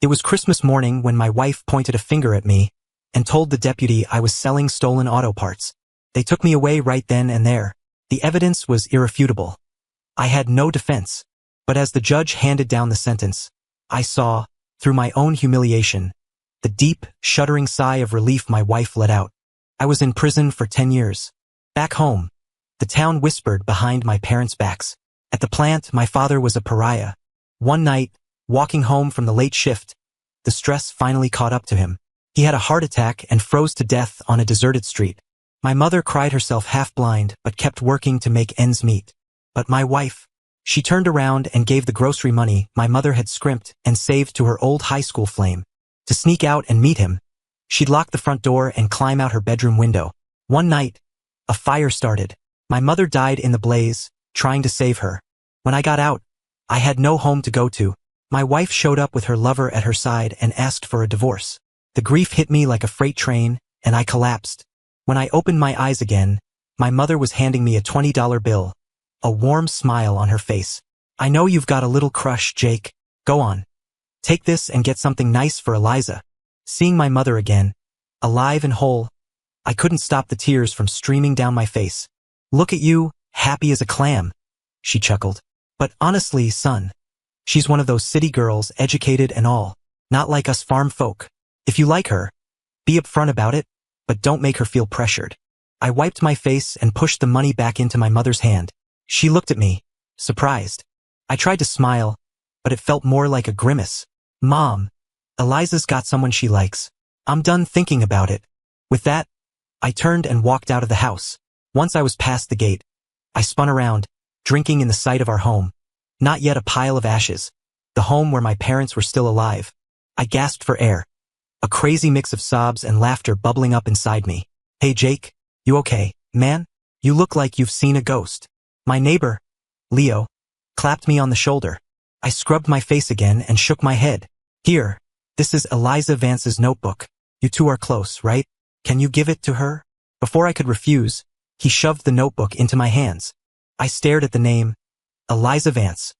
It was Christmas morning when my wife pointed a finger at me and told the deputy I was selling stolen auto parts. They took me away right then and there. The evidence was irrefutable. I had no defense. But as the judge handed down the sentence, I saw, through my own humiliation, the deep, shuddering sigh of relief my wife let out. I was in prison for 10 years. Back home, the town whispered behind my parents' backs. At the plant, my father was a pariah. One night, walking home from the late shift, the stress finally caught up to him. He had a heart attack and froze to death on a deserted street. My mother cried herself half-blind but kept working to make ends meet. But my wife, she turned around and gave the grocery money my mother had scrimped and saved to her old high school flame. To sneak out and meet him, she'd lock the front door and climb out her bedroom window. One night, a fire started. My mother died in the blaze, trying to save her. When I got out, I had no home to go to. My wife showed up with her lover at her side and asked for a divorce. The grief hit me like a freight train, and I collapsed. When I opened my eyes again, my mother was handing me a $20 bill, a warm smile on her face. "I know you've got a little crush, Jake. Go on. Take this and get something nice for Eliza." Seeing my mother again, alive and whole, I couldn't stop the tears from streaming down my face. "Look at you, happy as a clam," she chuckled. "But honestly, son, she's one of those city girls, educated and all, not like us farm folk. If you like her, be upfront about it, but don't make her feel pressured." I wiped my face and pushed the money back into my mother's hand. She looked at me, surprised. I tried to smile, but it felt more like a grimace. "Mom, Eliza's got someone she likes. I'm done thinking about it." With that, I turned and walked out of the house. Once I was past the gate, I spun around, drinking in the sight of our home. Not yet a pile of ashes. The home where my parents were still alive. I gasped for air. A crazy mix of sobs and laughter bubbling up inside me. "Hey Jake, you okay, man? You look like you've seen a ghost." My neighbor, Leo, clapped me on the shoulder. I scrubbed my face again and shook my head. "Here, this is Eliza Vance's notebook. You two are close, right? Can you give it to her?" Before I could refuse, he shoved the notebook into my hands. I stared at the name, Eliza Vance,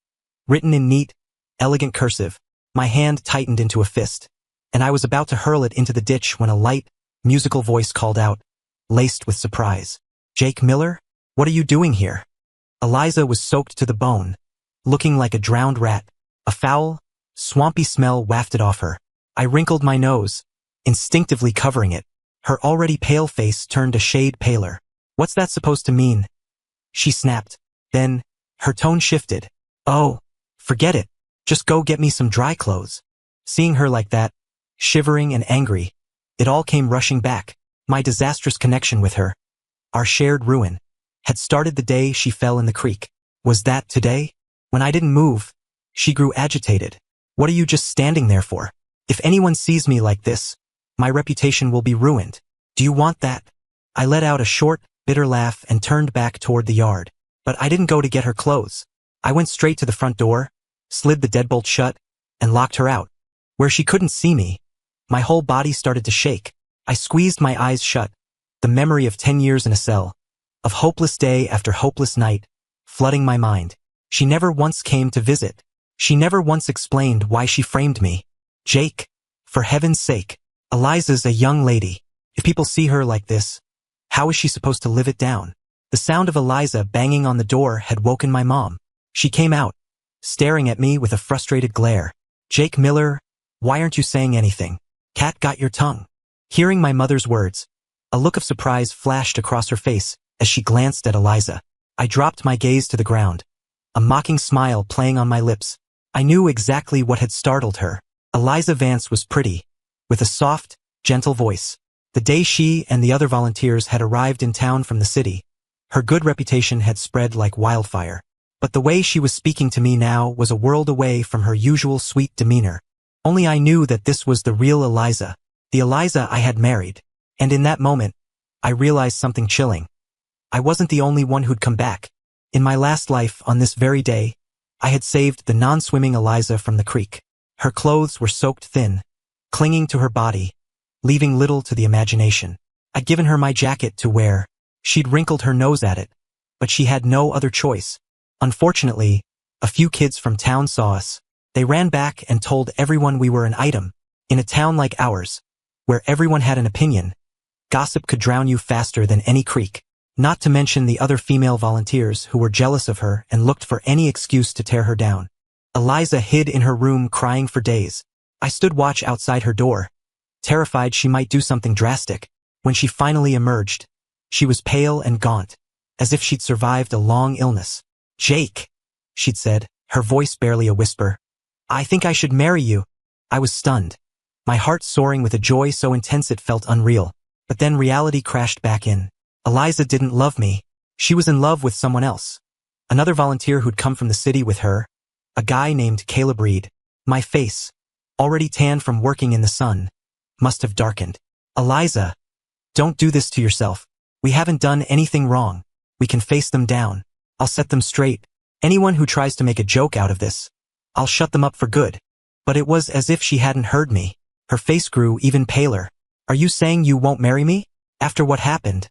written in neat, elegant cursive. My hand tightened into a fist, and I was about to hurl it into the ditch when a light, musical voice called out, laced with surprise. "Jake Miller? What are you doing here?" Eliza was soaked to the bone, looking like a drowned rat. A foul, swampy smell wafted off her. I wrinkled my nose, instinctively covering it. Her already pale face turned a shade paler. "What's that supposed to mean?" she snapped. Then, her tone shifted. "Oh, forget it. Just go get me some dry clothes." Seeing her like that, shivering and angry, it all came rushing back. My disastrous connection with her, our shared ruin, had started the day she fell in the creek. Was that today? When I didn't move, she grew agitated. "What are you just standing there for? If anyone sees me like this, my reputation will be ruined. Do you want that?" I let out a short, bitter laugh and turned back toward the yard. But I didn't go to get her clothes. I went straight to the front door, slid the deadbolt shut, and locked her out. Where she couldn't see me, my whole body started to shake. I squeezed my eyes shut, the memory of 10 years in a cell, of hopeless day after hopeless night, flooding my mind. She never once came to visit. She never once explained why she framed me. "Jake, for heaven's sake, Eliza's a young lady. If people see her like this, how is she supposed to live it down?" The sound of Eliza banging on the door had woken my mom. She came out, staring at me with a frustrated glare. "Jake Miller, why aren't you saying anything? Cat got your tongue." Hearing my mother's words, a look of surprise flashed across her face as she glanced at Eliza. I dropped my gaze to the ground, a mocking smile playing on my lips. I knew exactly what had startled her. Eliza Vance was pretty, with a soft, gentle voice. The day she and the other volunteers had arrived in town from the city, her good reputation had spread like wildfire. But the way she was speaking to me now was a world away from her usual sweet demeanor. Only I knew that this was the real Eliza, the Eliza I had married. And in that moment, I realized something chilling. I wasn't the only one who'd come back. In my last life, on this very day, I had saved the non-swimming Eliza from the creek. Her clothes were soaked thin, clinging to her body, leaving little to the imagination. I'd given her my jacket to wear. She'd wrinkled her nose at it, but she had no other choice. Unfortunately, a few kids from town saw us, They ran back and told everyone we were an item. In a town like ours, where everyone had an opinion, gossip could drown you faster than any creek. Not to mention the other female volunteers who were jealous of her and looked for any excuse to tear her down. Eliza hid in her room crying for days. I stood watch outside her door, terrified she might do something drastic. When she finally emerged, she was pale and gaunt, as if she'd survived a long illness. "Jake," she'd said, her voice barely a whisper. "I think I should marry you." I was stunned, my heart soaring with a joy so intense it felt unreal. But then reality crashed back in. Eliza didn't love me. She was in love with someone else. Another volunteer who'd come from the city with her, a guy named Caleb Reed. My face, already tanned from working in the sun, must have darkened. "Eliza, don't do this to yourself. We haven't done anything wrong. We can face them down. I'll set them straight. Anyone who tries to make a joke out of this, I'll shut them up for good." But it was as if she hadn't heard me. Her face grew even paler. "Are you saying you won't marry me? After what happened?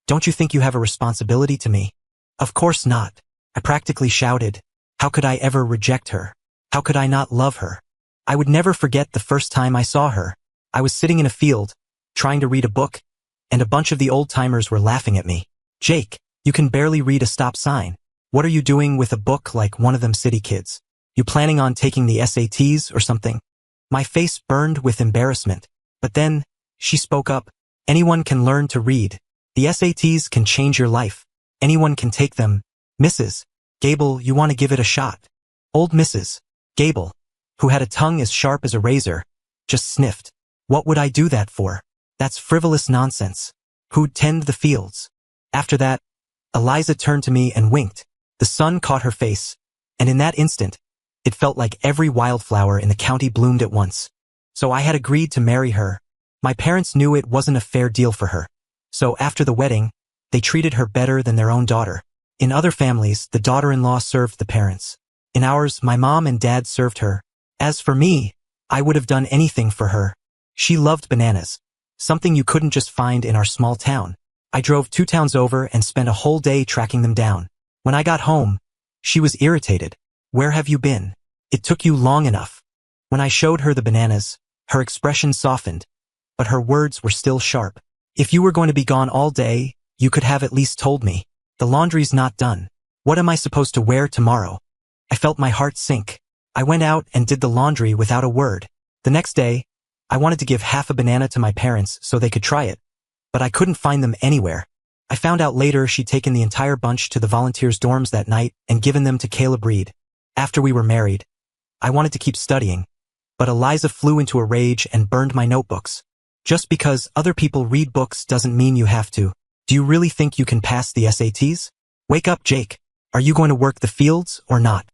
Don't you think you have a responsibility to me?" "Of course not," I practically shouted. How could I ever reject her? How could I not love her? I would never forget the first time I saw her. I was sitting in a field, trying to read a book, and a bunch of the old-timers were laughing at me. "Jake, you can barely read a stop sign. What are you doing with a book like one of them city kids? You planning on taking the SATs or something?" My face burned with embarrassment. But then, she spoke up. "Anyone can learn to read. The SATs can change your life. Anyone can take them. Mrs. Gable, you want to give it a shot?" Old Mrs. Gable, who had a tongue as sharp as a razor, just sniffed. "What would I do that for? That's frivolous nonsense. Who'd tend the fields?" After that, Eliza turned to me and winked. The sun caught her face, and in that instant, it felt like every wildflower in the county bloomed at once. So I had agreed to marry her. My parents knew it wasn't a fair deal for her. So after the wedding, they treated her better than their own daughter. In other families, the daughter-in-law served the parents. In ours, my mom and dad served her. As for me, I would have done anything for her. She loved bananas, something you couldn't just find in our small town. I drove 2 towns over and spent a whole day tracking them down. When I got home, she was irritated. "Where have you been? It took you long enough." When I showed her the bananas, her expression softened, but her words were still sharp. "If you were going to be gone all day, you could have at least told me. The laundry's not done. What am I supposed to wear tomorrow?" I felt my heart sink. I went out and did the laundry without a word. The next day, I wanted to give half a banana to my parents so they could try it, but I couldn't find them anywhere. I found out later she'd taken the entire bunch to the volunteers' dorms that night and given them to Caleb Reed. After we were married, I wanted to keep studying, but Eliza flew into a rage and burned my notebooks. Just because other people read books doesn't mean you have to. Do you really think you can pass the SATs? Wake up, Jake. Are you going to work the fields or not?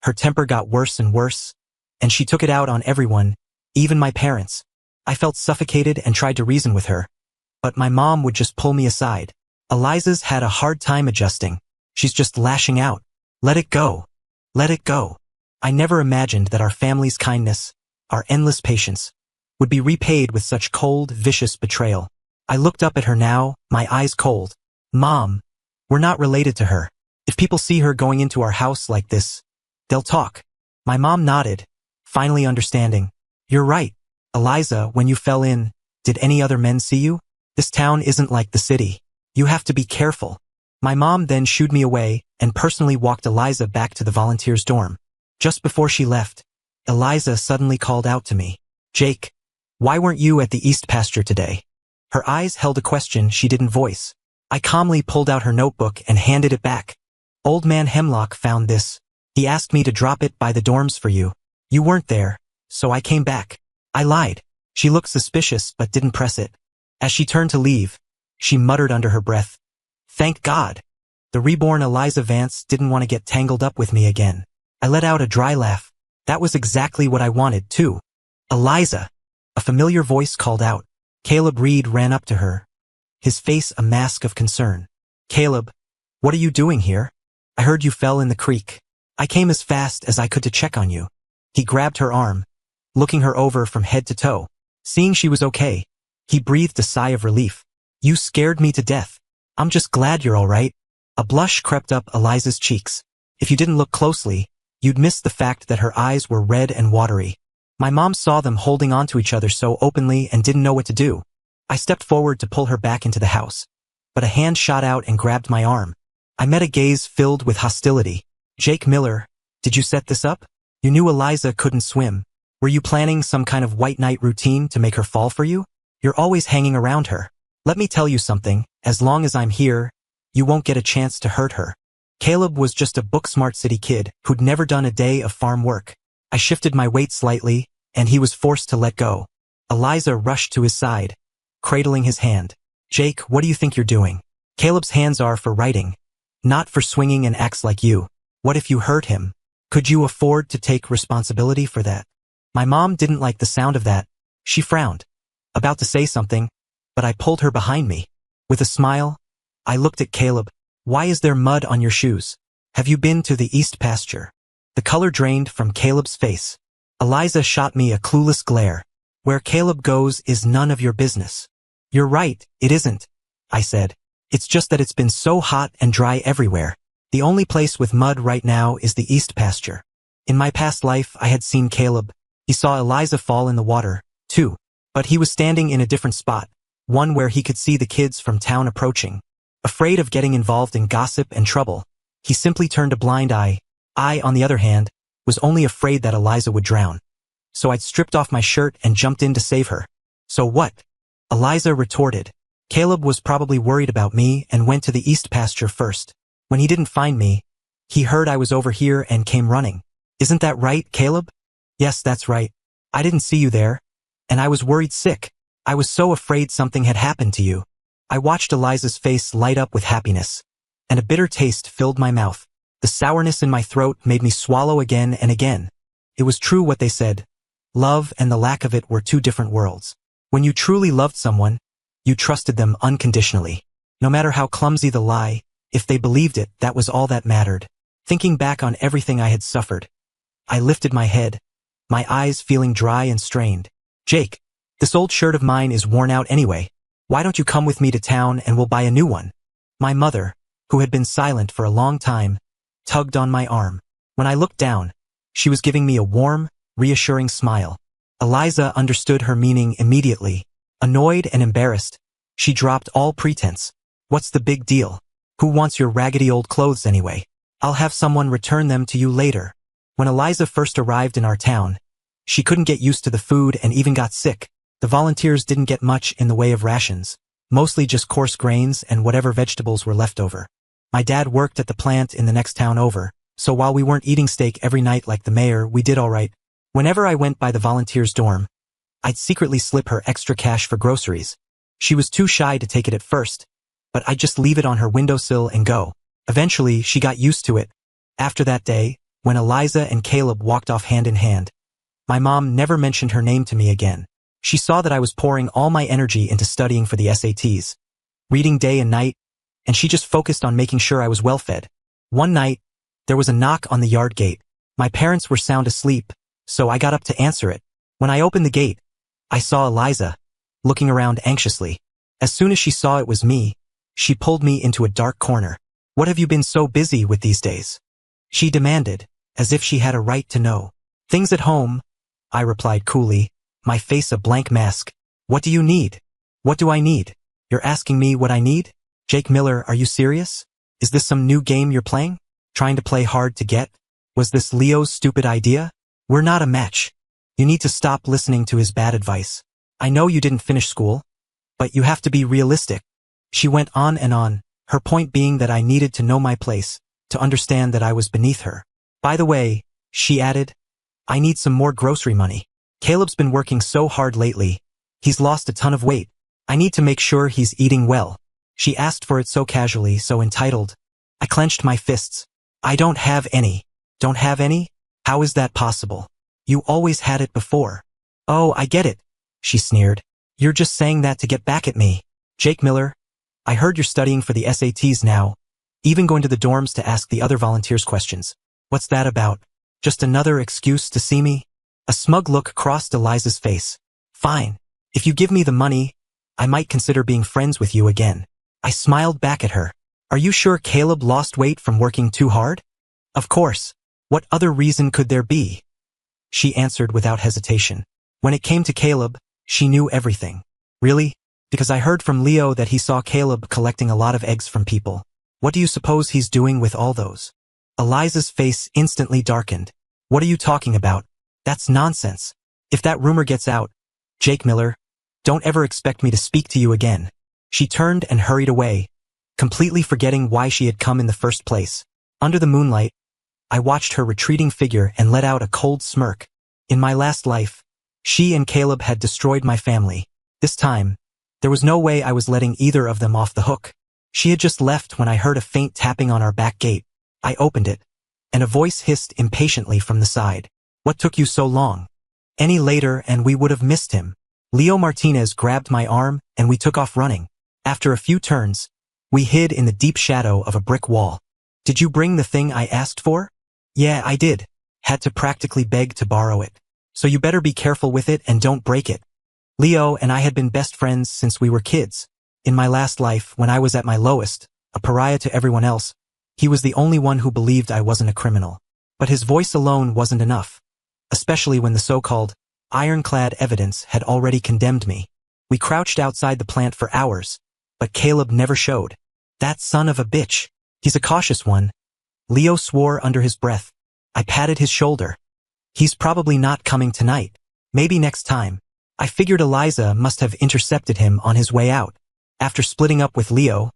Her temper got worse and worse, and she took it out on everyone, even my parents. I felt suffocated and tried to reason with her, but my mom would just pull me aside. "Eliza's had a hard time adjusting. She's just lashing out. Let it go. Let it go." I never imagined that our family's kindness, our endless patience, would be repaid with such cold, vicious betrayal. I looked up at her now, my eyes cold. "Mom, we're not related to her. If people see her going into our house like this, they'll talk." My mom nodded, finally understanding. "You're right. Eliza, when you fell in, did any other men see you? This town isn't like the city. You have to be careful." My mom then shooed me away and personally walked Eliza back to the volunteers' dorm. Just before she left, Eliza suddenly called out to me. "Jake, why weren't you at the East pasture today?" Her eyes held a question she didn't voice. I calmly pulled out her notebook and handed it back. "Old Man Hemlock found this. He asked me to drop it by the dorms for you. You weren't there, so I came back." I lied. She looked suspicious but didn't press it. As she turned to leave, she muttered under her breath, "Thank God." The reborn Eliza Vance didn't want to get tangled up with me again. I let out a dry laugh. That was exactly what I wanted, too. "Eliza!" A familiar voice called out. Caleb Reed ran up to her, his face a mask of concern. "Caleb, what are you doing here? I heard you fell in the creek. I came as fast as I could to check on you." He grabbed her arm, looking her over from head to toe. Seeing she was okay, he breathed a sigh of relief. "You scared me to death. I'm just glad you're all right." A blush crept up Eliza's cheeks. If you didn't look closely, You'd miss the fact that her eyes were red and watery. My mom saw them holding onto each other so openly and didn't know what to do. I stepped forward to pull her back into the house, but a hand shot out and grabbed my arm. I met a gaze filled with hostility. Jake Miller, did you set this up? You knew Eliza couldn't swim. Were you planning some kind of white knight routine to make her fall for you? You're always hanging around her. Let me tell you something, as long as I'm here, you won't get a chance to hurt her. Caleb was just a book-smart city kid who'd never done a day of farm work. I shifted my weight slightly, and he was forced to let go. Eliza rushed to his side, cradling his hand. Jake, what do you think you're doing? Caleb's hands are for writing, not for swinging an axe like you. What if you hurt him? Could you afford to take responsibility for that? My mom didn't like the sound of that. She frowned, about to say something, but I pulled her behind me. With a smile, I looked at Caleb. Why is there mud on your shoes? Have you been to the east pasture? The color drained from Caleb's face. Eliza shot me a clueless glare. Where Caleb goes is none of your business. You're right, it isn't, I said. It's just that it's been so hot and dry everywhere. The only place with mud right now is the east pasture. In my past life, I had seen Caleb. He saw Eliza fall in the water, too. But he was standing in a different spot, one where he could see the kids from town approaching. Afraid of getting involved in gossip and trouble, he simply turned a blind eye. I, on the other hand, was only afraid that Eliza would drown. So I'd stripped off my shirt and jumped in to save her. So what? Eliza retorted. Caleb was probably worried about me and went to the east pasture first. When he didn't find me, he heard I was over here and came running. Isn't that right, Caleb? Yes, that's right. I didn't see you there, and I was worried sick. I was so afraid something had happened to you. I watched Eliza's face light up with happiness, and a bitter taste filled my mouth. The sourness in my throat made me swallow again and again. It was true what they said. Love and the lack of it were two different worlds. When you truly loved someone, you trusted them unconditionally. No matter how clumsy the lie, if they believed it, that was all that mattered. Thinking back on everything I had suffered, I lifted my head, my eyes feeling dry and strained. Jake, this old shirt of mine is worn out anyway. Why don't you come with me to town and we'll buy a new one? My mother, who had been silent for a long time, tugged on my arm. When I looked down, she was giving me a warm, reassuring smile. Eliza understood her meaning immediately. Annoyed and embarrassed, she dropped all pretense. What's the big deal? Who wants your raggedy old clothes anyway? I'll have someone return them to you later. When Eliza first arrived in our town, she couldn't get used to the food and even got sick. The volunteers didn't get much in the way of rations, mostly just coarse grains and whatever vegetables were left over. My dad worked at the plant in the next town over, so while we weren't eating steak every night like the mayor, we did all right. Whenever I went by the volunteers' dorm, I'd secretly slip her extra cash for groceries. She was too shy to take it at first, but I'd just leave it on her windowsill and go. Eventually, she got used to it. After that day, when Eliza and Caleb walked off hand in hand, my mom never mentioned her name to me again. She saw that I was pouring all my energy into studying for the SATs, reading day and night, and she just focused on making sure I was well fed. One night, there was a knock on the yard gate. My parents were sound asleep, so I got up to answer it. When I opened the gate, I saw Eliza, looking around anxiously. As soon as she saw it was me, she pulled me into a dark corner. What have you been so busy with these days? She demanded, as if she had a right to know. Things at home, I replied coolly, my face a blank mask. What do you need? What do I need? You're asking me what I need? Jake Miller, are you serious? Is this some new game you're playing? Trying to play hard to get? Was this Leo's stupid idea? We're not a match. You need to stop listening to his bad advice. I know you didn't finish school, but you have to be realistic. She went on and on, her point being that I needed to know my place, to understand that I was beneath her. By the way, she added, I need some more grocery money. Caleb's been working so hard lately. He's lost a ton of weight. I need to make sure he's eating well. She asked for it so casually, so entitled. I clenched my fists. I don't have any. Don't have any? How is that possible? You always had it before. Oh, I get it, she sneered. You're just saying that to get back at me. Jake Miller, I heard you're studying for the SATs now, even going to the dorms to ask the other volunteers questions. What's that about? Just another excuse to see me? A smug look crossed Eliza's face. Fine. If you give me the money, I might consider being friends with you again. I smiled back at her. Are you sure Caleb lost weight from working too hard? Of course. What other reason could there be? She answered without hesitation. When it came to Caleb, she knew everything. Really? Because I heard from Leo that he saw Caleb collecting a lot of eggs from people. What do you suppose he's doing with all those? Eliza's face instantly darkened. What are you talking about? That's nonsense. If that rumor gets out, Jake Miller, don't ever expect me to speak to you again. She turned and hurried away, completely forgetting why she had come in the first place. Under the moonlight, I watched her retreating figure and let out a cold smirk. In my last life, she and Caleb had destroyed my family. This time, there was no way I was letting either of them off the hook. She had just left when I heard a faint tapping on our back gate. I opened it, and a voice hissed impatiently from the side. What took you so long? Any later and we would have missed him. Leo Martinez grabbed my arm and we took off running. After a few turns, we hid in the deep shadow of a brick wall. Did you bring the thing I asked for? Yeah, I did. Had to practically beg to borrow it. So you better be careful with it and don't break it. Leo and I had been best friends since we were kids. In my last life, when I was at my lowest, a pariah to everyone else, he was the only one who believed I wasn't a criminal. But his voice alone wasn't enough, especially when the so-called ironclad evidence had already condemned me. We crouched outside the plant for hours, but Caleb never showed. That son of a bitch. He's a cautious one. Leo swore under his breath. I patted his shoulder. He's probably not coming tonight. Maybe next time. I figured Eliza must have intercepted him on his way out. After splitting up with Leo,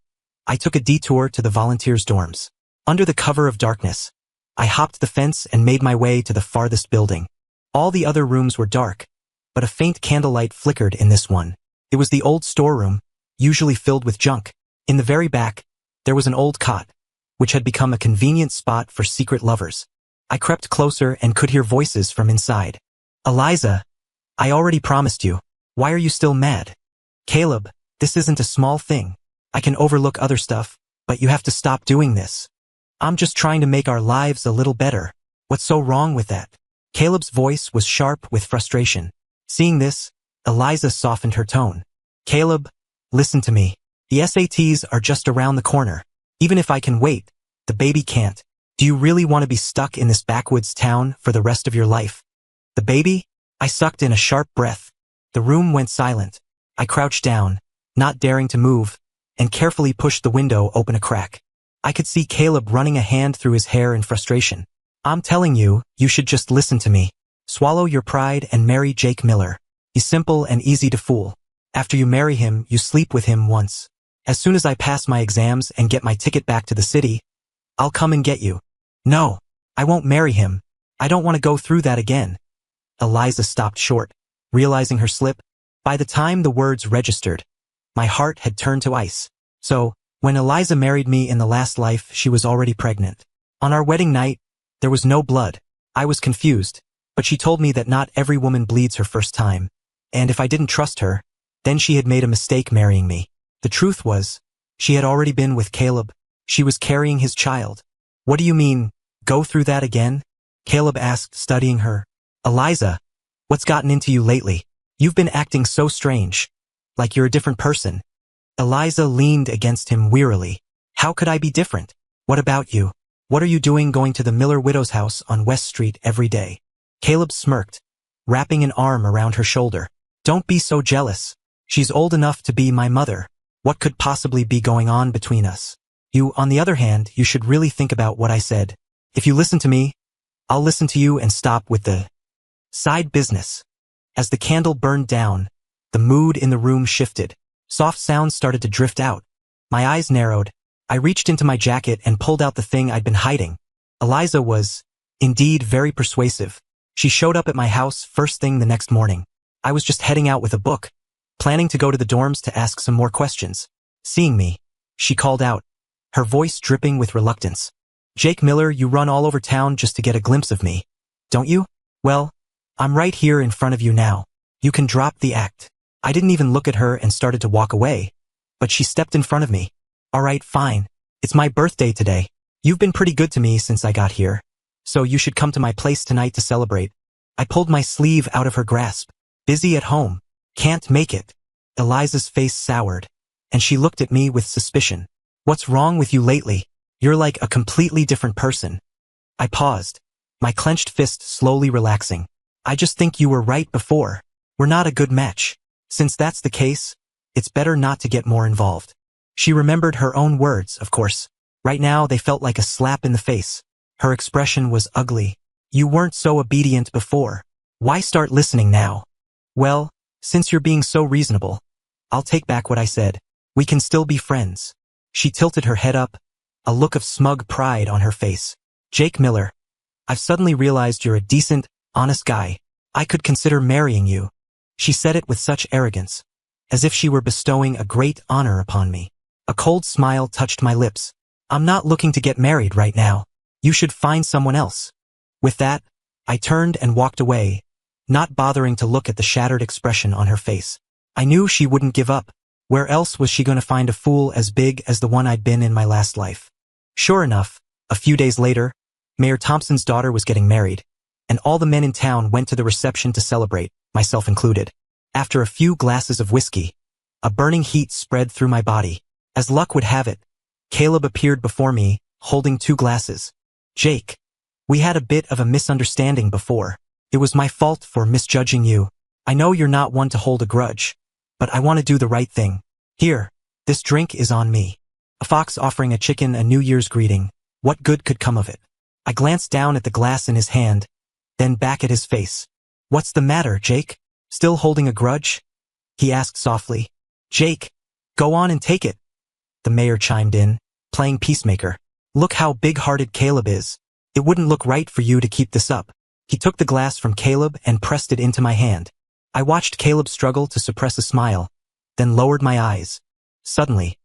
I took a detour to the volunteers' dorms. Under the cover of darkness, I hopped the fence and made my way to the farthest building. All the other rooms were dark, but a faint candlelight flickered in this one. It was the old storeroom, usually filled with junk. In the very back, there was an old cot, which had become a convenient spot for secret lovers. I crept closer and could hear voices from inside. Eliza, I already promised you. Why are you still mad? Caleb, this isn't a small thing. I can overlook other stuff, but you have to stop doing this. I'm just trying to make our lives a little better. What's so wrong with that? Caleb's voice was sharp with frustration. Seeing this, Eliza softened her tone. Caleb, listen to me. The SATs are just around the corner. Even if I can wait, the baby can't. Do you really want to be stuck in this backwoods town for the rest of your life? The baby? I sucked in a sharp breath. The room went silent. I crouched down, not daring to move, and carefully pushed the window open a crack. I could see Caleb running a hand through his hair in frustration. I'm telling you, you should just listen to me. Swallow your pride and marry Jake Miller. He's simple and easy to fool. After you marry him, you sleep with him once. As soon as I pass my exams and get my ticket back to the city, I'll come and get you. No, I won't marry him. I don't want to go through that again. Eliza stopped short, realizing her slip. By the time the words registered, my heart had turned to ice. So, when Eliza married me in the last life, she was already pregnant. On our wedding night, there was no blood. I was confused, but she told me that not every woman bleeds her first time, and if I didn't trust her, then she had made a mistake marrying me. The truth was, she had already been with Caleb. She was carrying his child. What do you mean, go through that again? Caleb asked, studying her. Eliza, what's gotten into you lately? You've been acting so strange. Like you're a different person. Eliza leaned against him wearily. How could I be different? What about you? What are you doing going to the Miller widow's house on West Street every day? Caleb smirked, wrapping an arm around her shoulder. Don't be so jealous. She's old enough to be my mother. What could possibly be going on between us? You, on the other hand, you should really think about what I said. If you listen to me, I'll listen to you and stop with the side business. As the candle burned down, the mood in the room shifted. Soft sounds started to drift out. My eyes narrowed. I reached into my jacket and pulled out the thing I'd been hiding. Eliza was, indeed, very persuasive. She showed up at my house first thing the next morning. I was just heading out with a book, planning to go to the dorms to ask some more questions. Seeing me, she called out, her voice dripping with reluctance. Jake Miller, you run all over town just to get a glimpse of me, don't you? Well, I'm right here in front of you now. You can drop the act. I didn't even look at her and started to walk away, but she stepped in front of me. All right, fine. It's my birthday today. You've been pretty good to me since I got here, so you should come to my place tonight to celebrate. I pulled my sleeve out of her grasp. Busy at home. Can't make it. Eliza's face soured, and she looked at me with suspicion. What's wrong with you lately? You're like a completely different person. I paused, my clenched fist slowly relaxing. I just think you were right before. We're not a good match. Since that's the case, it's better not to get more involved. She remembered her own words, of course. Right now they felt like a slap in the face. Her expression was ugly. You weren't so obedient before. Why start listening now? Well, since you're being so reasonable, I'll take back what I said. We can still be friends. She tilted her head up, a look of smug pride on her face. Jake Miller, I've suddenly realized you're a decent, honest guy. I could consider marrying you. She said it with such arrogance, as if she were bestowing a great honor upon me. A cold smile touched my lips. I'm not looking to get married right now. You should find someone else. With that, I turned and walked away, not bothering to look at the shattered expression on her face. I knew she wouldn't give up. Where else was she going to find a fool as big as the one I'd been in my last life? Sure enough, a few days later, Mayor Thompson's daughter was getting married, and all the men in town went to the reception to celebrate, myself included. After a few glasses of whiskey, a burning heat spread through my body. As luck would have it, Caleb appeared before me, holding 2 glasses. Jake, we had a bit of a misunderstanding before. It was my fault for misjudging you. I know you're not one to hold a grudge, but I want to do the right thing. Here, this drink is on me. A fox offering a chicken a New Year's greeting. What good could come of it? I glanced down at the glass in his hand, then back at his face. What's the matter, Jake? Still holding a grudge? He asked softly. Jake, go on and take it. The mayor chimed in, playing peacemaker. Look how big-hearted Caleb is. It wouldn't look right for you to keep this up. He took the glass from Caleb and pressed it into my hand. I watched Caleb struggle to suppress a smile, then lowered my eyes. Suddenly,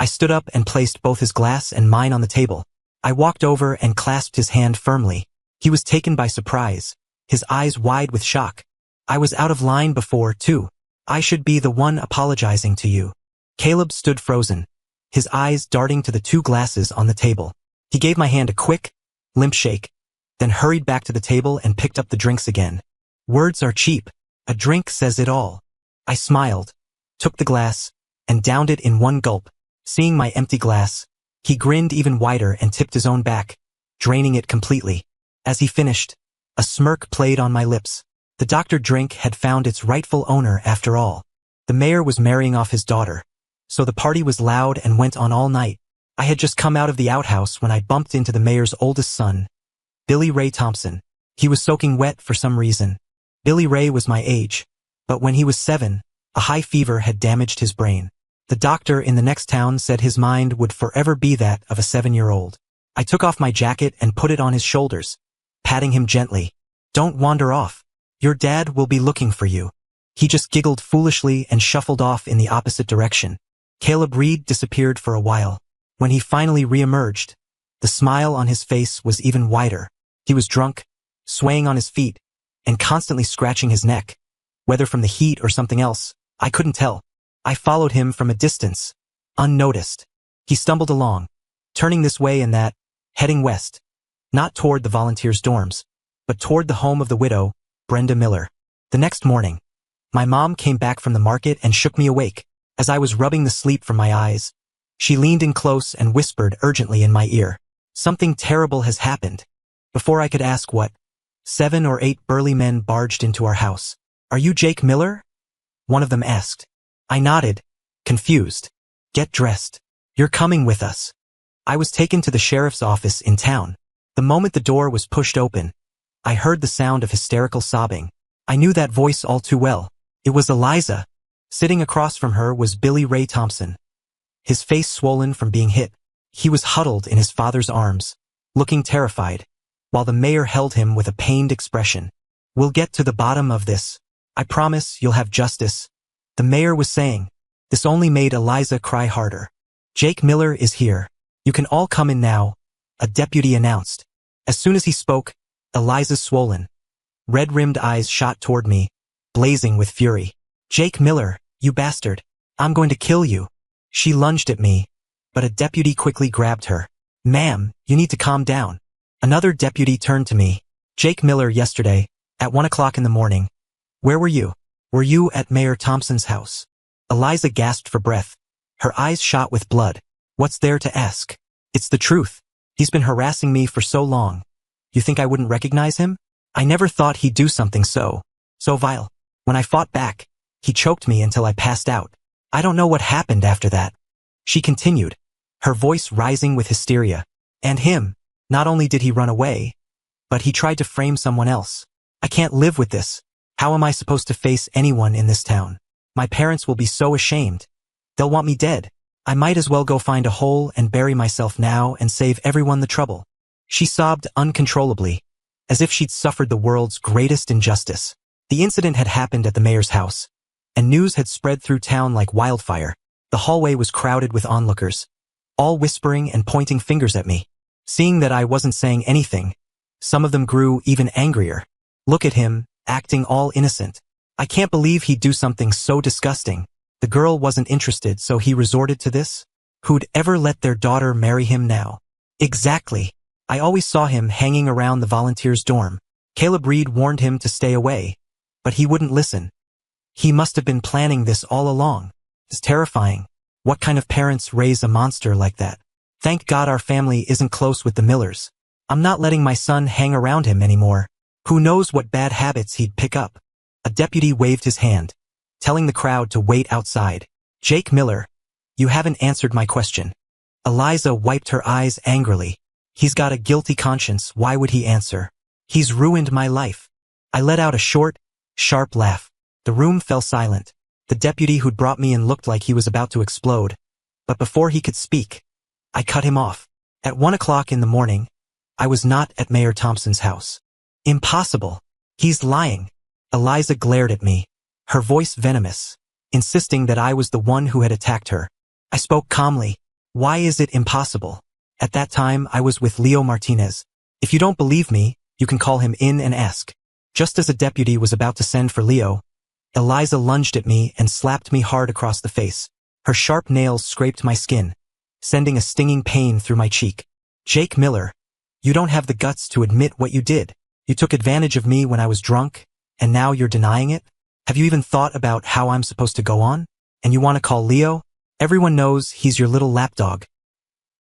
I stood up and placed both his glass and mine on the table. I walked over and clasped his hand firmly. He was taken by surprise, his eyes wide with shock. I was out of line before, too. I should be the one apologizing to you. Caleb stood frozen, his eyes darting to the 2 glasses on the table. He gave my hand a quick, limp shake, then hurried back to the table and picked up the drinks again. Words are cheap. A drink says it all. I smiled, took the glass, and downed it in one gulp. Seeing my empty glass, he grinned even wider and tipped his own back, draining it completely. As he finished, a smirk played on my lips. The doctored drink had found its rightful owner after all. The mayor was marrying off his daughter, so the party was loud and went on all night. I had just come out of the outhouse when I bumped into the mayor's oldest son, Billy Ray Thompson. He was soaking wet for some reason. Billy Ray was my age, but when he was 7, a high fever had damaged his brain. The doctor in the next town said his mind would forever be that of a 7-year-old. I took off my jacket and put it on his shoulders, patting him gently. Don't wander off. Your dad will be looking for you. He just giggled foolishly and shuffled off in the opposite direction. Caleb Reed disappeared for a while. When he finally reemerged, the smile on his face was even wider. He was drunk, swaying on his feet, and constantly scratching his neck. Whether from the heat or something else, I couldn't tell. I followed him from a distance, unnoticed. He stumbled along, turning this way and that, heading west. Not toward the volunteers' dorms, but toward the home of the widow, Brenda Miller. The next morning, my mom came back from the market and shook me awake. As I was rubbing the sleep from my eyes, she leaned in close and whispered urgently in my ear. Something terrible has happened. Before I could ask what, 7 or 8 burly men barged into our house. Are you Jake Miller? One of them asked. I nodded, confused. Get dressed. You're coming with us. I was taken to the sheriff's office in town. The moment the door was pushed open, I heard the sound of hysterical sobbing. I knew that voice all too well. It was Eliza. Sitting across from her was Billy Ray Thompson, his face swollen from being hit. He was huddled in his father's arms, looking terrified, while the mayor held him with a pained expression. We'll get to the bottom of this. I promise you'll have justice, the mayor was saying. This only made Eliza cry harder. Jake Miller is here. You can all come in now, a deputy announced. As soon as he spoke, Eliza's swollen, red-rimmed eyes shot toward me, blazing with fury. Jake Miller, you bastard. I'm going to kill you. She lunged at me, but a deputy quickly grabbed her. Ma'am, you need to calm down. Another deputy turned to me. Jake Miller yesterday, at 1 o'clock in the morning. Where were you? Were you at Mayor Thompson's house? Eliza gasped for breath. Her eyes shot with blood. What's there to ask? It's the truth. He's been harassing me for so long. You think I wouldn't recognize him? I never thought he'd do something so vile. When I fought back, he choked me until I passed out. I don't know what happened after that. She continued, her voice rising with hysteria. And him, not only did he run away, but he tried to frame someone else. I can't live with this. How am I supposed to face anyone in this town? My parents will be so ashamed. They'll want me dead. I might as well go find a hole and bury myself now and save everyone the trouble. She sobbed uncontrollably, as if she'd suffered the world's greatest injustice. The incident had happened at the mayor's house, and news had spread through town like wildfire. The hallway was crowded with onlookers, all whispering and pointing fingers at me. Seeing that I wasn't saying anything, some of them grew even angrier. Look at him, acting all innocent. I can't believe he'd do something so disgusting. The girl wasn't interested, so he resorted to this? Who'd ever let their daughter marry him now? Exactly. I always saw him hanging around the volunteers' dorm. Caleb Reed warned him to stay away, but he wouldn't listen. He must have been planning this all along. It's terrifying. What kind of parents raise a monster like that? Thank God our family isn't close with the Millers. I'm not letting my son hang around him anymore. Who knows what bad habits he'd pick up? A deputy waved his hand, telling the crowd to wait outside. Jake Miller, you haven't answered my question. Eliza wiped her eyes angrily. He's got a guilty conscience, why would he answer? He's ruined my life. I let out a short, sharp laugh. The room fell silent. The deputy who'd brought me in looked like he was about to explode. But before he could speak, I cut him off. At 1 o'clock in the morning, I was not at Mayor Thompson's house. Impossible. He's lying. Eliza glared at me, her voice venomous, insisting that I was the one who had attacked her. I spoke calmly. Why is it impossible? At that time, I was with Leo Martinez. If you don't believe me, you can call him in and ask. Just as a deputy was about to send for Leo, Eliza lunged at me and slapped me hard across the face. Her sharp nails scraped my skin, sending a stinging pain through my cheek. Jake Miller, you don't have the guts to admit what you did. You took advantage of me when I was drunk, and now you're denying it? Have you even thought about how I'm supposed to go on? And you want to call Leo? Everyone knows he's your little lapdog.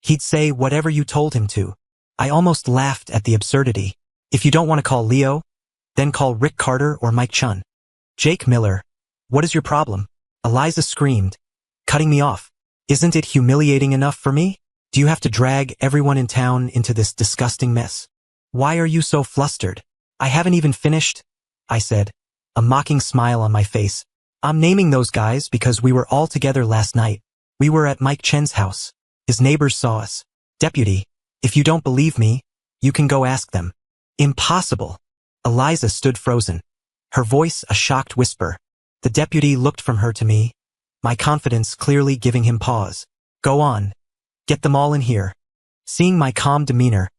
He'd say whatever you told him to. I almost laughed at the absurdity. If you don't want to call Leo, then call Rick Carter or Mike Chun. Jake Miller, what is your problem? Eliza screamed, cutting me off. Isn't it humiliating enough for me? Do you have to drag everyone in town into this disgusting mess? Why are you so flustered? I haven't even finished, I said, a mocking smile on my face. I'm naming those guys because we were all together last night. We were at Mike Chen's house. His neighbors saw us. Deputy, if you don't believe me, you can go ask them. Impossible. Eliza stood frozen, her voice a shocked whisper. The deputy looked from her to me, my confidence clearly giving him pause. Go on. Get them all in here. Seeing my calm demeanor,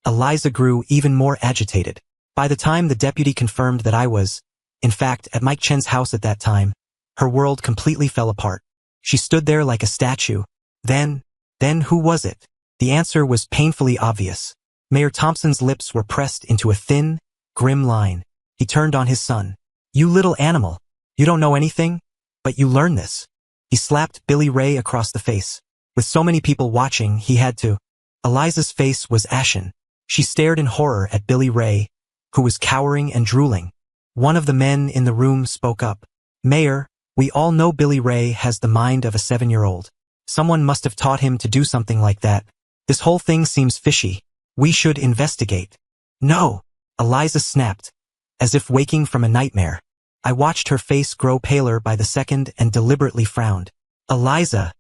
Eliza grew even more agitated. By the time the deputy confirmed that I was, in fact, at Mike Chen's house at that time, her world completely fell apart. She stood there like a statue. Then who was it? The answer was painfully obvious. Mayor Thompson's lips were pressed into a thin, grim line. He turned on his son. You little animal. You don't know anything, but you learn this. He slapped Billy Ray across the face. With so many people watching, he had to. Eliza's face was ashen. She stared in horror at Billy Ray, who was cowering and drooling. One of the men in the room spoke up. Mayor, we all know Billy Ray has the mind of a 7-year-old. Someone must have taught him to do something like that. This whole thing seems fishy. We should investigate. No, Eliza snapped, as if waking from a nightmare. I watched her face grow paler by the second and deliberately frowned. Eliza,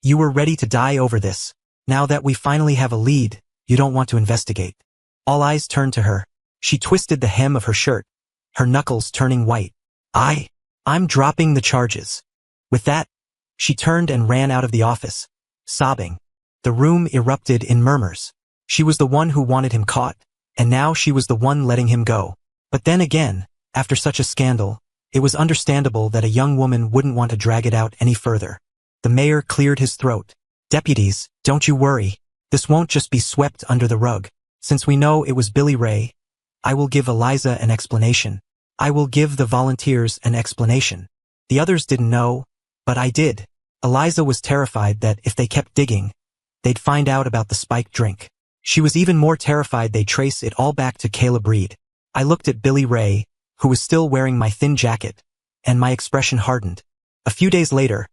you were ready to die over this. Now that we finally have a lead, you don't want to investigate. All eyes turned to her. She twisted the hem of her shirt, her knuckles turning white. I'm dropping the charges. With that, she turned and ran out of the office, sobbing. The room erupted in murmurs. She was the one who wanted him caught, and now she was the one letting him go. But then again, after such a scandal, it was understandable that a young woman wouldn't want to drag it out any further. The mayor cleared his throat. Deputies, don't you worry. This won't just be swept under the rug. Since we know it was Billy Ray, I will give Eliza an explanation. I will give the volunteers an explanation. The others didn't know, but I did. Eliza was terrified that if they kept digging, they'd find out about the spiked drink. She was even more terrified they trace it all back to Caleb Reed. I looked at Billy Ray, who was still wearing my thin jacket, and my expression hardened. A few days later,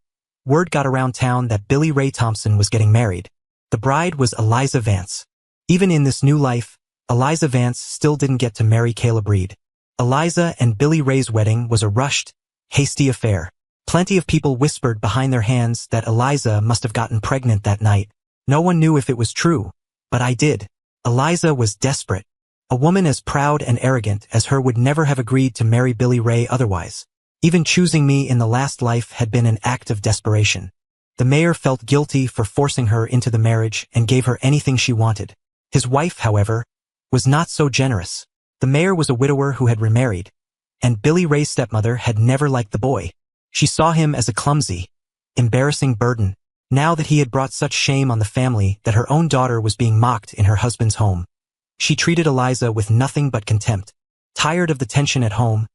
word got around town that Billy Ray Thompson was getting married. The bride was Eliza Vance. Even in this new life, Eliza Vance still didn't get to marry Caleb Reed. Eliza and Billy Ray's wedding was a rushed, hasty affair. Plenty of people whispered behind their hands that Eliza must have gotten pregnant that night. No one knew if it was true, but I did. Eliza was desperate. A woman as proud and arrogant as her would never have agreed to marry Billy Ray otherwise. Even choosing me in the last life had been an act of desperation. The mayor felt guilty for forcing her into the marriage and gave her anything she wanted. His wife, however, was not so generous. The mayor was a widower who had remarried, and Billy Ray's stepmother had never liked the boy. She saw him as a clumsy, embarrassing burden, now that he had brought such shame on the family that her own daughter was being mocked in her husband's home. She treated Eliza with nothing but contempt. Tired of the tension at home,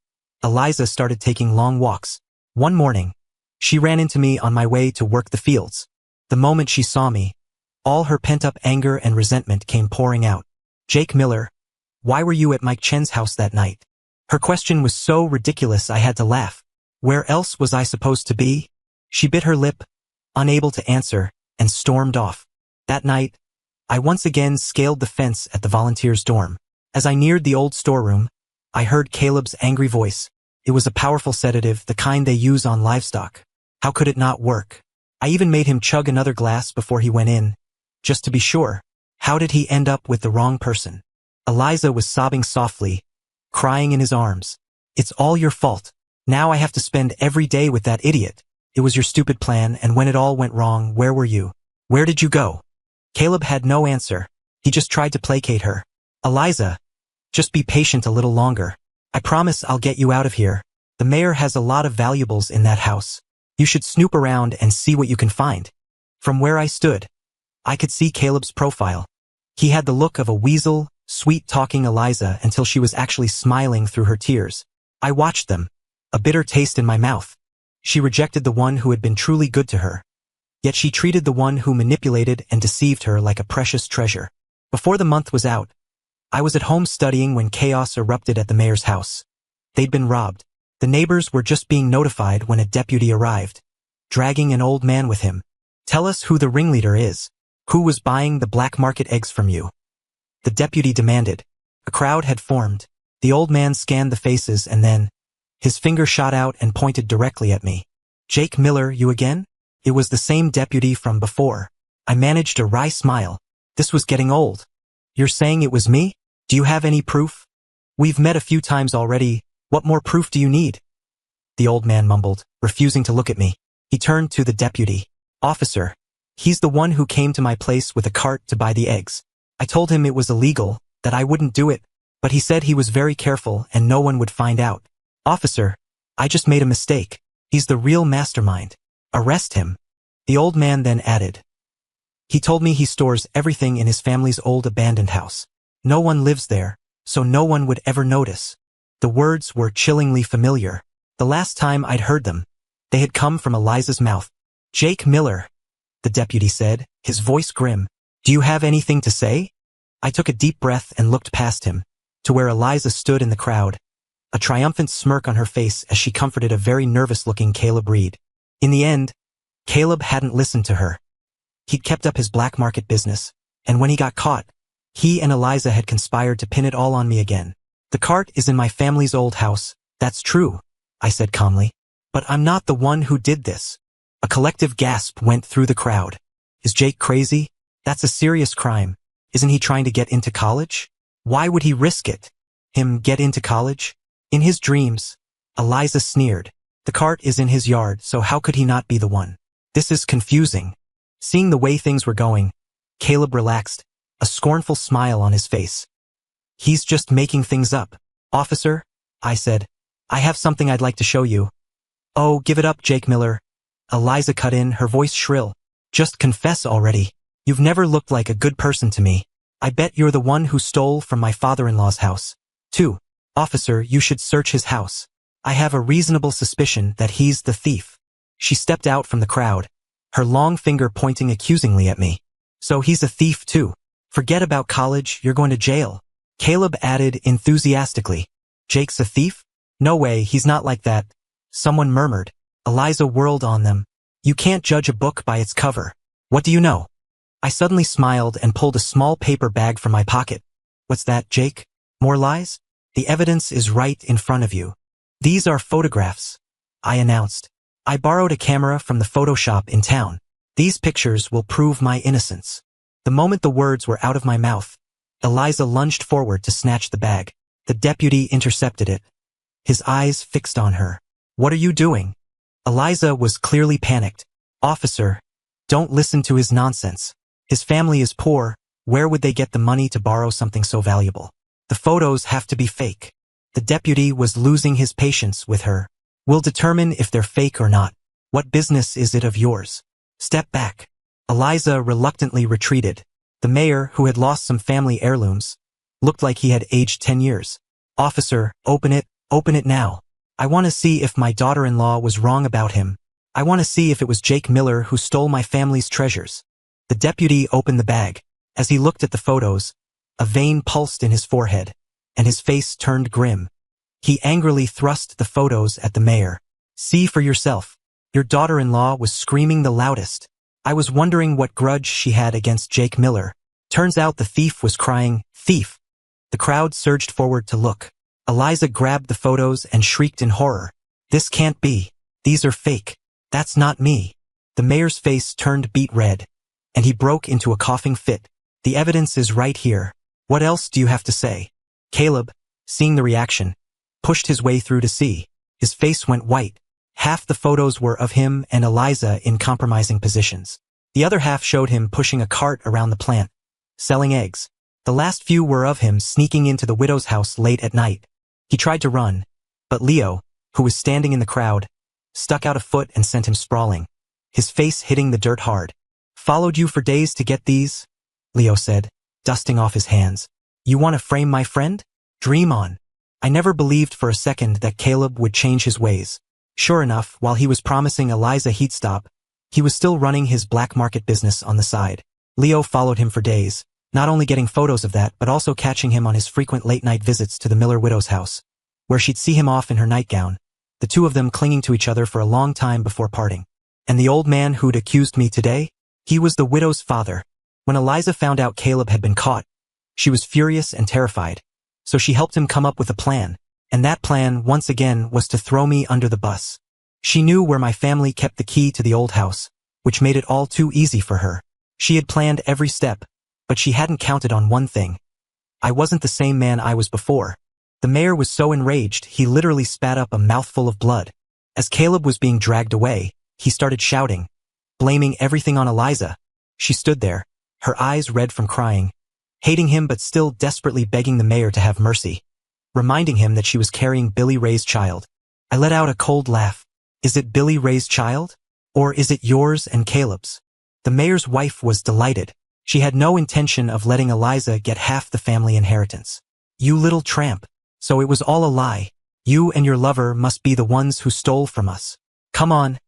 Eliza started taking long walks. One morning, she ran into me on my way to work the fields. The moment she saw me, all her pent-up anger and resentment came pouring out. "Jake Miller, why were you at Mike Chen's house that night?" Her question was so ridiculous I had to laugh. Where else was I supposed to be? She bit her lip, unable to answer, and stormed off. That night, I once again scaled the fence at the volunteers' dorm. As I neared the old storeroom, I heard Caleb's angry voice. It was a powerful sedative, the kind they use on livestock. How could it not work? I even made him chug another glass before he went in, just to be sure. How did he end up with the wrong person? Eliza was sobbing softly, crying in his arms. "It's all your fault. Now I have to spend every day with that idiot. It was your stupid plan, and when it all went wrong, where were you? Where did you go?" Caleb had no answer. He just tried to placate her. "Eliza, just be patient a little longer. I promise I'll get you out of here. The mayor has a lot of valuables in that house. You should snoop around and see what you can find." From where I stood, I could see Caleb's profile. He had the look of a weasel, sweet-talking Eliza until she was actually smiling through her tears. I watched them, a bitter taste in my mouth. She rejected the one who had been truly good to her. Yet she treated the one who manipulated and deceived her like a precious treasure. Before the month was out, I was at home studying when chaos erupted at the mayor's house. They'd been robbed. The neighbors were just being notified when a deputy arrived, dragging an old man with him. "Tell us who the ringleader is. Who was buying the black market eggs from you?" The deputy demanded. A crowd had formed. The old man scanned the faces and then, his finger shot out and pointed directly at me. "Jake Miller, you again?" It was the same deputy from before. I managed a wry smile. This was getting old. "You're saying it was me? Do you have any proof?" "We've met a few times already. What more proof do you need?" The old man mumbled, refusing to look at me. He turned to the deputy. "Officer, he's the one who came to my place with a cart to buy the eggs. I told him it was illegal, that I wouldn't do it, but he said he was very careful and no one would find out. Officer, I just made a mistake. He's the real mastermind. Arrest him." The old man then added, "He told me he stores everything in his family's old abandoned house. No one lives there, so no one would ever notice." The words were chillingly familiar. The last time I'd heard them, they had come from Eliza's mouth. "Jake Miller," the deputy said, his voice grim. "Do you have anything to say?" I took a deep breath and looked past him, to where Eliza stood in the crowd, a triumphant smirk on her face as she comforted a very nervous-looking Caleb Reed. In the end, Caleb hadn't listened to her. He'd kept up his black market business, and when he got caught, he and Eliza had conspired to pin it all on me again. "The cart is in my family's old house, that's true," I said calmly. "But I'm not the one who did this." A collective gasp went through the crowd. "Is Jake crazy? That's a serious crime. Isn't he trying to get into college? Why would he risk it? Him get into college?" In his dreams, Eliza sneered. "The cart is in his yard, so how could he not be the one? This is confusing." Seeing the way things were going, Caleb relaxed, a scornful smile on his face. "He's just making things up." "Officer," I said, "I have something I'd like to show you." "Oh, give it up, Jake Miller." Eliza cut in, her voice shrill. "Just confess already. You've never looked like a good person to me. I bet you're the one who stole from my father-in-law's house, too. Officer, you should search his house. I have a reasonable suspicion that he's the thief." She stepped out from the crowd, her long finger pointing accusingly at me. "So he's a thief too. Forget about college, you're going to jail. Caleb added enthusiastically. Jake's a thief? No way, he's not like that. Someone murmured. Eliza whirled on them. You can't judge a book by its cover. What do you know? I suddenly smiled and pulled a small paper bag from my pocket. What's that, Jake? More lies? The evidence is right in front of you. These are photographs, I announced. I borrowed a camera from the photo shop in town. These pictures will prove my innocence. The moment the words were out of my mouth, Eliza lunged forward to snatch the bag. The deputy intercepted it, his eyes fixed on her. What are you doing? Eliza was clearly panicked. Officer, don't listen to his nonsense. His family is poor. Where would they get the money to borrow something so valuable? The photos have to be fake. The deputy was losing his patience with her. We'll determine if they're fake or not. What business is it of yours? Step back. Eliza reluctantly retreated. The mayor, who had lost some family heirlooms, looked like he had aged 10 years. Officer, open it now. I want to see if my daughter-in-law was wrong about him. I want to see if it was Jake Miller who stole my family's treasures. The deputy opened the bag. As he looked at the photos, a vein pulsed in his forehead, and his face turned grim. He angrily thrust the photos at the mayor. See for yourself. Your daughter-in-law was screaming the loudest. I was wondering what grudge she had against Jake Miller. Turns out the thief was crying, thief. The crowd surged forward to look. Eliza grabbed the photos and shrieked in horror. This can't be. These are fake. That's not me. The mayor's face turned beet red, and he broke into a coughing fit. The evidence is right here. What else do you have to say? Caleb, seeing the reaction, pushed his way through to see. His face went white. Half the photos were of him and Eliza in compromising positions. The other half showed him pushing a cart around the plant, selling eggs. The last few were of him sneaking into the widow's house late at night. He tried to run, but Leo, who was standing in the crowd, stuck out a foot and sent him sprawling, his face hitting the dirt hard. Followed you for days to get these? Leo said, dusting off his hands. You want to frame my friend? Dream on. I never believed for a second that Caleb would change his ways. Sure enough, while he was promising Eliza heat stop, he was still running his black market business on the side. Leo followed him for days, not only getting photos of that but also catching him on his frequent late-night visits to the Miller widow's house, where she'd see him off in her nightgown, the two of them clinging to each other for a long time before parting. And the old man who'd accused me today? He was the widow's father. When Eliza found out Caleb had been caught, she was furious and terrified, so she helped him come up with a plan, and that plan, once again, was to throw me under the bus. She knew where my family kept the key to the old house, which made it all too easy for her. She had planned every step, but she hadn't counted on one thing. I wasn't the same man I was before. The mayor was so enraged he literally spat up a mouthful of blood. As Caleb was being dragged away, he started shouting, blaming everything on Eliza. She stood there, her eyes red from crying, hating him but still desperately begging the mayor to have mercy, reminding him that she was carrying Billy Ray's child. I let out a cold laugh. Is it Billy Ray's child? Or is it yours and Caleb's? The mayor's wife was delighted. She had no intention of letting Eliza get half the family inheritance. You little tramp. So it was all a lie. You and your lover must be the ones who stole from us. Come on,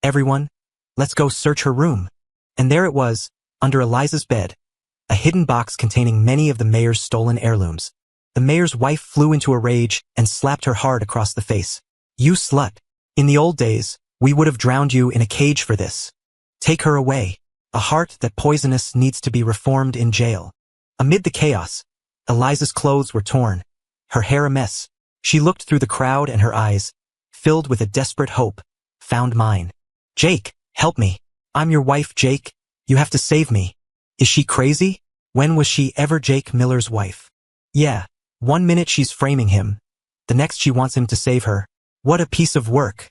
everyone. Let's go search her room. And there it was, under Eliza's bed, a hidden box containing many of the mayor's stolen heirlooms. The mayor's wife flew into a rage and slapped her hard across the face. You slut. In the old days, we would have drowned you in a cage for this. Take her away. A heart that poisonous needs to be reformed in jail. Amid the chaos, Eliza's clothes were torn, her hair a mess. She looked through the crowd and her eyes, filled with a desperate hope, found mine. Jake, help me. I'm your wife, Jake. You have to save me. Is she crazy? When was she ever Jake Miller's wife? Yeah, 1 minute she's framing him. The next she wants him to save her. What a piece of work.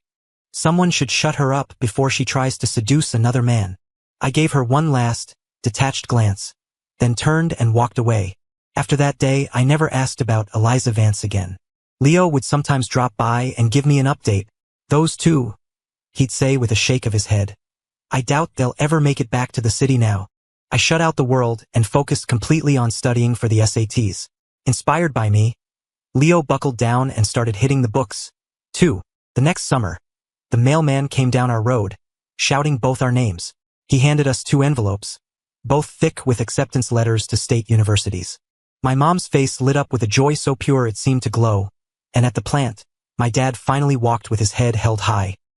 Someone should shut her up before she tries to seduce another man. I gave her one last, detached glance, then turned and walked away. After that day, I never asked about Eliza Vance again. Leo would sometimes drop by and give me an update. Those two, he'd say with a shake of his head. I doubt they'll ever make it back to the city now. I shut out the world and focused completely on studying for the SATs. Inspired by me, Leo buckled down and started hitting the books. 2. The next summer, the mailman came down our road, shouting both our names. He handed us 2 envelopes, both thick with acceptance letters to state universities. My mom's face lit up with a joy so pure it seemed to glow, and at the plant, my dad finally walked with his head held high.